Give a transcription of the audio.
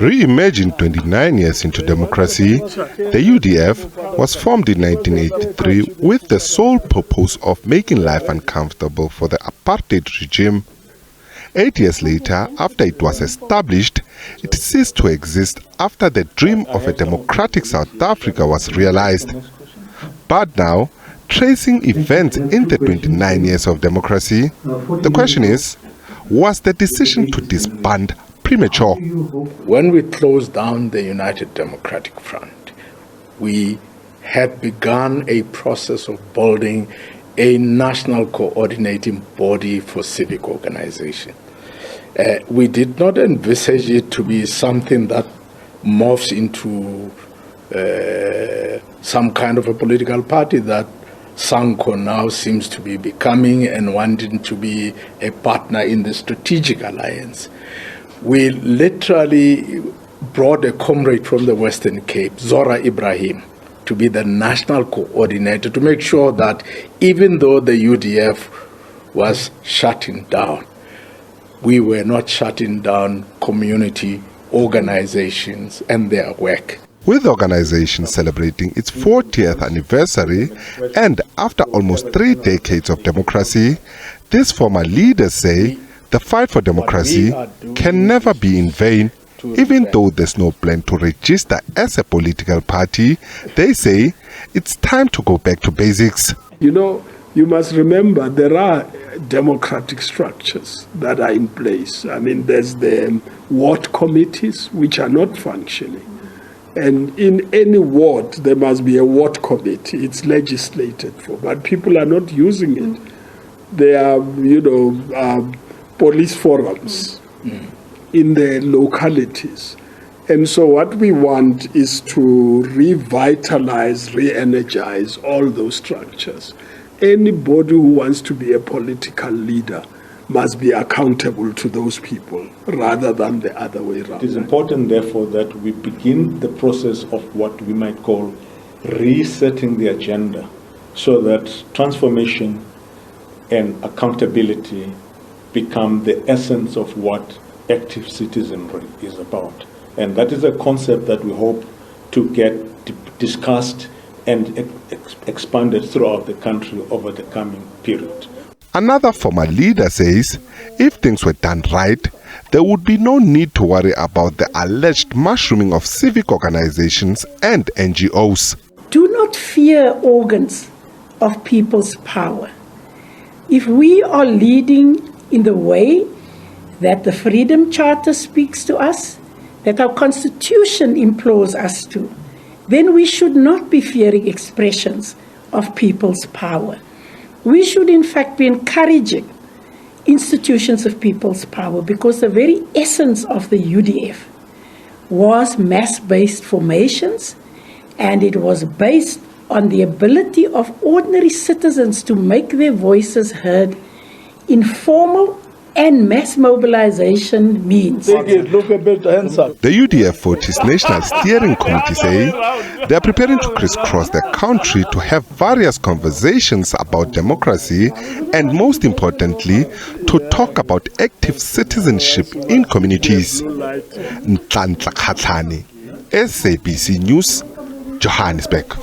Re-imagined 29 years into democracy, the UDF was formed in 1983 with the sole purpose of making life uncomfortable for the apartheid regime. 8 years later, after it was established, it ceased to exist after the dream of a democratic South Africa was realized. But now, tracing events in the 29 years of democracy, the question is, was the decision to disband premature? When we closed down the United Democratic Front, we had begun a process of building a national coordinating body for civic organization. We did not envisage it to be something that morphs into some kind of a political party that Sanko now seems to be becoming and wanting to be a partner in the strategic alliance. We literally brought a comrade from the Western Cape, Zora Ibrahim, to be the national coordinator to make sure that even though the UDF was shutting down, we were not shutting down community organizations and their work. With the organization celebrating its 40th anniversary and after almost 3 decades of democracy, these former leaders say the fight for democracy can never be in vain. Even though there's no plan to register as a political party, they say it's time to go back to basics. You know, you must remember there are democratic structures that are in place. I mean, there's the ward committees which are not functioning. And in any ward, there must be a ward committee. It's legislated for, but people are not using it. There are, police forums in the localities. And so what we want is to revitalize, re-energize all those structures. Anybody who wants to be a political leader must be accountable to those people rather than the other way around. It is important, therefore, that we begin the process of what we might call resetting the agenda so that transformation and accountability become the essence of what active citizenry is about. And that is a concept that we hope to get discussed and expanded throughout the country over the coming period. Another former leader says if things were done right, there would be no need to worry about the alleged mushrooming of civic organizations and NGOs. Do not fear organs of people's power. If we are leading in the way that the Freedom Charter speaks to us, that our Constitution implores us to, then we should not be fearing expressions of people's power. We should in fact be encouraging institutions of people's power, because the very essence of the UDF was mass-based formations, and it was based on the ability of ordinary citizens to make their voices heard. Informal and mass mobilization means. The UDF40 National Steering Committee say they are preparing to crisscross the country to have various conversations about democracy and, most importantly, to talk about active citizenship in communities. Nhlanhla Khatlhane, SABC News, Johannesburg.